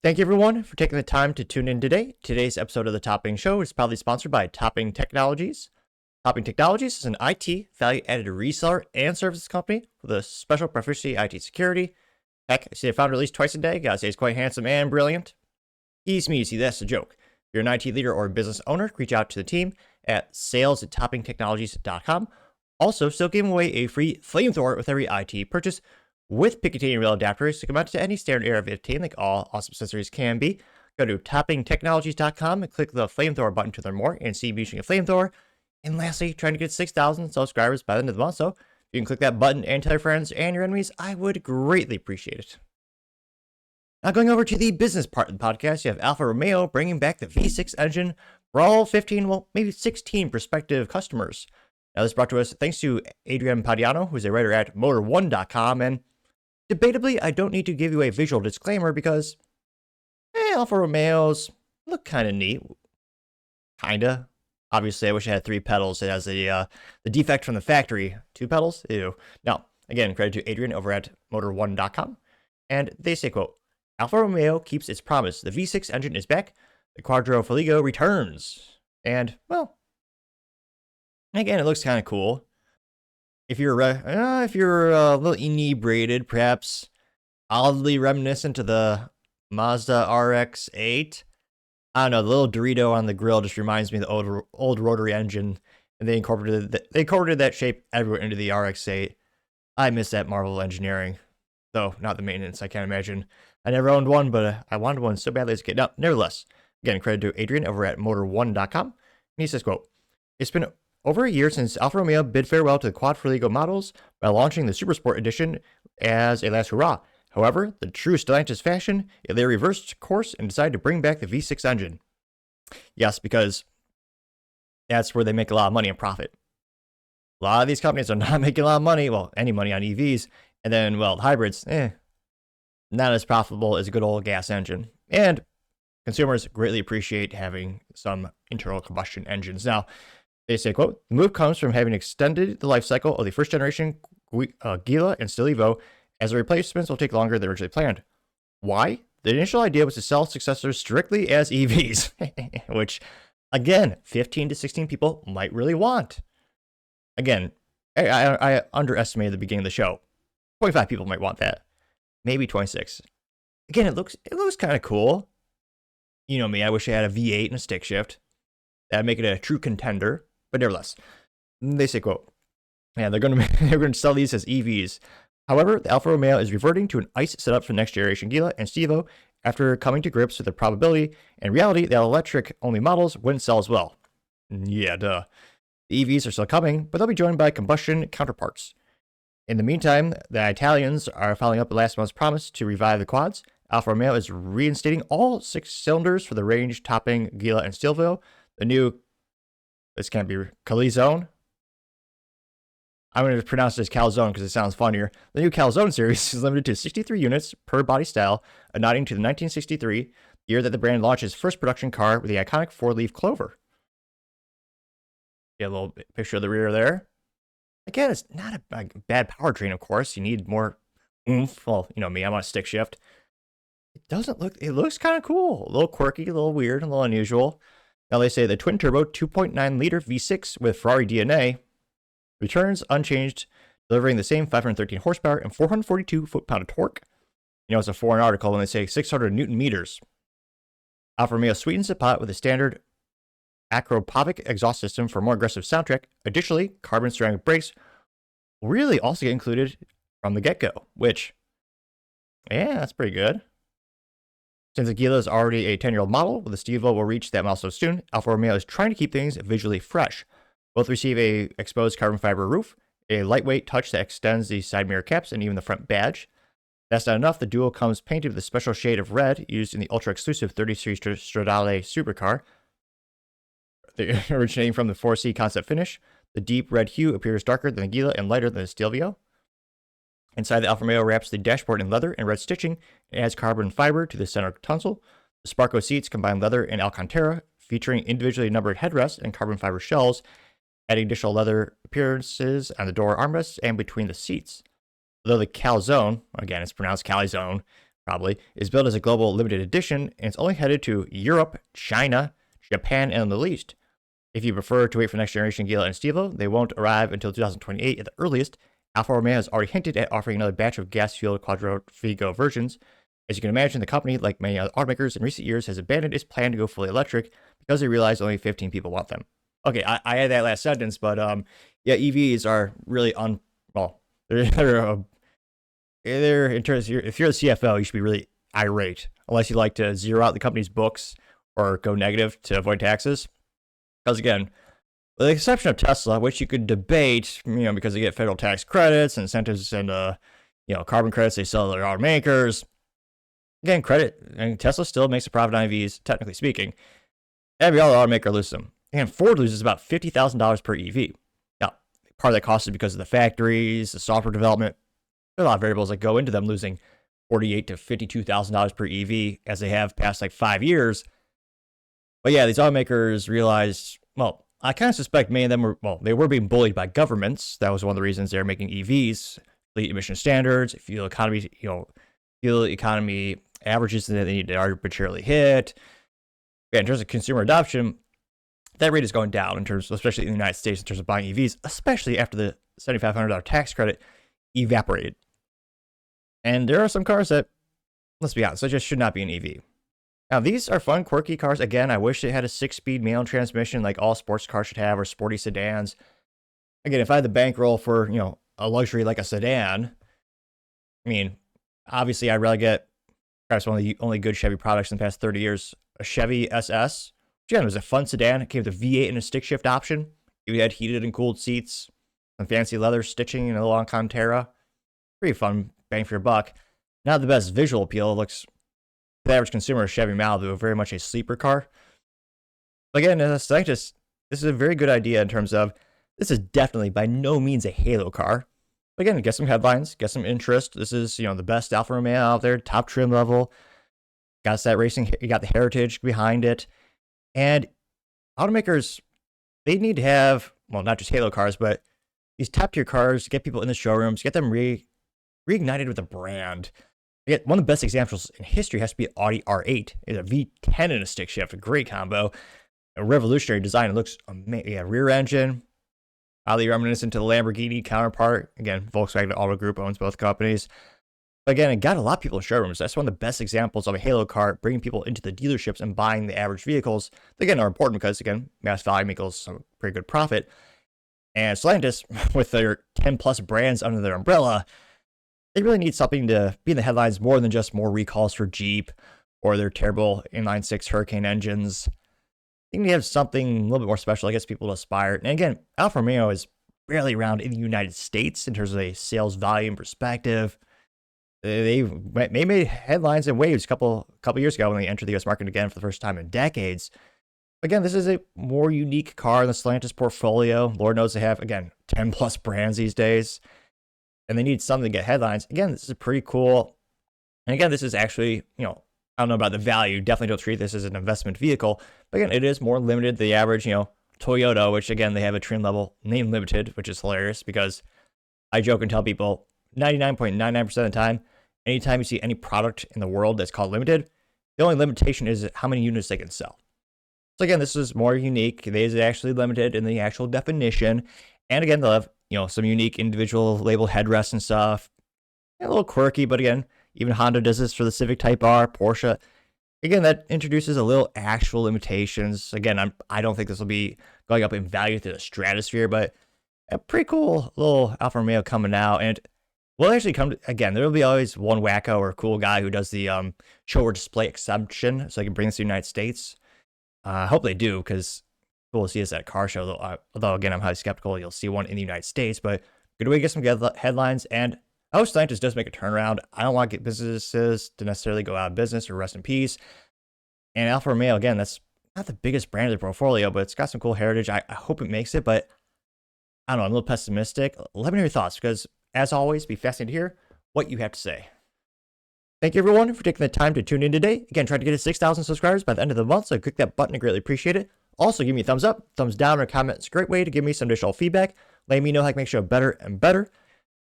Thank you, everyone, for taking the time to tune in today. Today's episode of the Topping Show is proudly sponsored by Topping Technologies. Topping Technologies is an IT value-added reseller and services company with a special proficiency IT security. Heck, I see the founder at least twice a day. Gotta say he's quite handsome and brilliant. Easy, that's a joke. If you're an IT leader or a business owner, reach out to the team at sales@toppingtechnologies.com. Also, still giving away a free flamethrower with every IT purchase with Picatinny rail adapters to come out to any standard AR-15 like all awesome accessories can be. Go to toppingtechnologies.com and click the flamethrower button to learn more and see me using a flamethrower. And lastly, trying to get 6,000 subscribers by the end of the month, so if you can click that button and tell your friends and your enemies, I would greatly appreciate it. Now going over to the business part of the podcast, you have Alfa Romeo bringing back the V6 engine for all 15, well, maybe 16 prospective customers. Now this is brought to us thanks to Adrian Padiano, who's a writer at Motor1.com, and debatably, I don't need to give you a visual disclaimer because, Alfa Romeos look kind of neat. Kinda. Obviously, I wish I had 3 pedals. It has the defect from the factory. 2 pedals? Ew. Now, again, credit to Adrian over at Motor1.com. And they say, quote, Alfa Romeo keeps its promise. The V6 engine is back. The Quadro Fuego returns. And, well, again, it looks kind of cool. If you're a little inebriated, perhaps oddly reminiscent of the Mazda RX-8. I don't know, the little Dorito on the grill just reminds me of the old rotary engine, and they incorporated that shape everywhere into the RX-8. I miss that marvel of engineering, though not the maintenance. I can't imagine. I never owned one, but I wanted one so badly as a kid. Now, nevertheless, again, credit to Adrian over at Motor1.com. And he says, quote, it's been over a year since Alfa Romeo bid farewell to the Quad Fuego models by launching the Supersport Edition as a last hurrah. However, the true Stellantis fashion, they reversed course and decided to bring back the V6 engine. Yes, because that's where they make a lot of money and profit. A lot of these companies are not making a lot of money, well, any money on EVs, and then, well, hybrids, not as profitable as a good old gas engine. And consumers greatly appreciate having some internal combustion engines. Now, they say, quote, the move comes from having extended the life cycle of the first generation Gila and Still Evo, as the replacements will take longer than originally planned. Why? The initial idea was to sell successors strictly as EVs, which, again, 15 to 16 people might really want. Again, I underestimated the beginning of the show. 25 people might want that. Maybe 26. Again, it looks kind of cool. You know me, I wish I had a V8 and a stick shift. That'd make it a true contender. But nevertheless, they say, quote, they're going to sell these as EVs. However, the Alfa Romeo is reverting to an ICE setup for next generation Gila and Stevo after coming to grips with the probability and reality that electric-only models wouldn't sell as well. Yeah, duh. The EVs are still coming, but they'll be joined by combustion counterparts. In the meantime, the Italians are following up last month's promise to revive the quads. Alfa Romeo is reinstating all 6 cylinders for the range-topping Gila and Stelvio. The new, this can't be, Calzone. I'm going to pronounce it as Calzone because it sounds funnier. The new Calzone series is limited to 63 units per body style, nodding to the 1963, year that the brand launched its first production car with the iconic 4-leaf clover. Get a little picture of the rear there. Again, it's not a bad powertrain, of course. You need more oomph. Well, you know me, I'm on a stick shift. It looks kind of cool. A little quirky, a little weird, a little unusual. Now they say the twin-turbo 2.9-liter V6 with Ferrari DNA returns unchanged, delivering the same 513 horsepower and 442 foot-pound of torque. You know, it's a foreign article when they say 600 newton meters. Alfa Romeo sweetens the pot with a standard Acropovic exhaust system for a more aggressive soundtrack. Additionally, carbon ceramic brakes really also get included from the get-go, which, yeah, that's pretty good. Since the Gila is already a 10-year-old model, the Stevo will reach that milestone soon. Alfa Romeo is trying to keep things visually fresh. Both receive a exposed carbon fiber roof, a lightweight touch that extends the side mirror caps and even the front badge. That's not enough. The Duo comes painted with a special shade of red used in the ultra-exclusive 33 Stradale supercar. Originating from the 4C concept finish, the deep red hue appears darker than the Gila and lighter than the Stelvio. Inside, the Alfa Romeo wraps the dashboard in leather and red stitching and adds carbon fiber to the center console. The Sparco seats combine leather and Alcantara, featuring individually numbered headrests and carbon fiber shells, adding additional leather appearances on the door armrests and between the seats. Although the Calzone, again it's pronounced Calzone, probably, is billed as a global limited edition, and it's only headed to Europe, China, Japan, and the Middle East. If you prefer to wait for next generation Gila and Stevo, they won't arrive until 2028 at the earliest. Alfa Romeo has already hinted at offering another batch of gas-fueled Quadriga versions. As you can imagine, the company, like many other automakers in recent years, has abandoned its plan to go fully electric because they realized only 15 people want them. Okay, I had that last sentence, but yeah, EVs are really they're in terms of, if you're the CFO, you should be really irate, unless you like to zero out the company's books or go negative to avoid taxes. Because again, with the exception of Tesla, which you could debate, because they get federal tax credits and incentives and carbon credits they sell to their automakers. Again, credit, and Tesla still makes a profit on EVs, technically speaking. Every other automaker loses them. And Ford loses about $50,000 per EV. Now, part of that cost is because of the factories, the software development. There are a lot of variables that go into them losing $48,000 to $52,000 per EV as they have past like 5 years. But yeah, these automakers realized, I kind of suspect many of them they were being bullied by governments. That was one of the reasons they were making EVs, fleet emission standards, fuel economy averages that they need to arbitrarily hit. Yeah, in terms of consumer adoption, that rate is going down in terms, especially in the United States, in terms of buying EVs, especially after the $7,500 tax credit evaporated. And there are some cars that, let's be honest, they just should not be an EV. Now, these are fun, quirky cars. Again, I wish they had a 6-speed manual transmission like all sports cars should have, or sporty sedans. Again, if I had the bankroll for, a luxury like a sedan, obviously I'd rather get, perhaps one of the only good Chevy products in the past 30 years, a Chevy SS. Which again, was a fun sedan. It came with a V8 and a stick shift option. You had heated and cooled seats, some fancy leather stitching, and a long Alcantara. Pretty fun, bang for your buck. Not the best visual appeal. It looks, to the average consumer, Chevy Malibu, very much a sleeper car. But again, as a scientist, this is a very good idea in terms of, this is definitely by no means a halo car. But again, get some headlines, get some interest. This is, the best Alfa Romeo out there, top trim level. Got that racing, you got the heritage behind it. And automakers, they need to have, not just halo cars, but these top tier cars to get people in the showrooms, get them reignited with a brand. One of the best examples in history has to be Audi R8. It's a V10 and a stick shift, a great combo. A revolutionary design. It looks amazing. Yeah, rear engine, highly reminiscent to the Lamborghini counterpart. Again, Volkswagen Auto Group owns both companies. But again, it got a lot of people in showrooms. That's one of the best examples of a halo car bringing people into the dealerships and buying the average vehicles. They, again, are important because, again, mass volume equals some pretty good profit. And Stellantis, with their 10 plus brands under their umbrella, they really need something to be in the headlines more than just more recalls for Jeep or their terrible inline-six Hurricane engines. They need to have something a little bit more special, I guess, people to aspire. And again, Alfa Romeo is barely around in the United States in terms of a sales volume perspective. They made headlines and waves a couple years ago when they entered the U.S. market again for the first time in decades. Again, this is a more unique car in the Stellantis portfolio. Lord knows they have, again, 10 plus brands these days. And they need something to get headlines. Again, this is pretty cool. And again, this is actually, I don't know about the value. Definitely don't treat this as an investment vehicle. But again, it is more limited than the average, Toyota, which again, they have a trim level name limited, which is hilarious because I joke and tell people 99.99% of the time, anytime you see any product in the world that's called limited, the only limitation is how many units they can sell. So again, this is more unique. It is actually limited in the actual definition. And again, they'll have, some unique individual label headrests and stuff. A little quirky, but again, even Honda does this for the Civic Type R, Porsche. Again, that introduces a little actual limitations. Again, I don't think this will be going up in value to the stratosphere, but a pretty cool little Alfa Romeo coming out. And we'll actually come to, again, there will be always one wacko or cool guy who does the show or display exemption so they can bring this to the United States. I hope they do, because cool to see this at a car show. Although, again, I'm highly skeptical you'll see one in the United States, but good way to get some headlines. And I hope Stellantis does make a turnaround. I don't want to get businesses to necessarily go out of business or rest in peace. And Alfa Romeo, again, that's not the biggest brand of the portfolio, but it's got some cool heritage. I hope it makes it, but I don't know, I'm a little pessimistic. Let me know your thoughts, because as always, be fascinated to hear what you have to say. Thank you, everyone, for taking the time to tune in today. Again, trying to get to 6,000 subscribers by the end of the month, so click that button. I greatly appreciate it. Also, give me a thumbs up, thumbs down, or a comment. It's a great way to give me some additional feedback, letting me know how I can make sure better and better.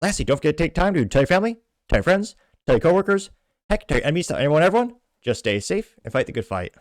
Lastly, don't forget to take time to tell your family, tell your friends, tell your coworkers, Heck, tell your enemies, tell everyone, just stay safe and fight the good fight.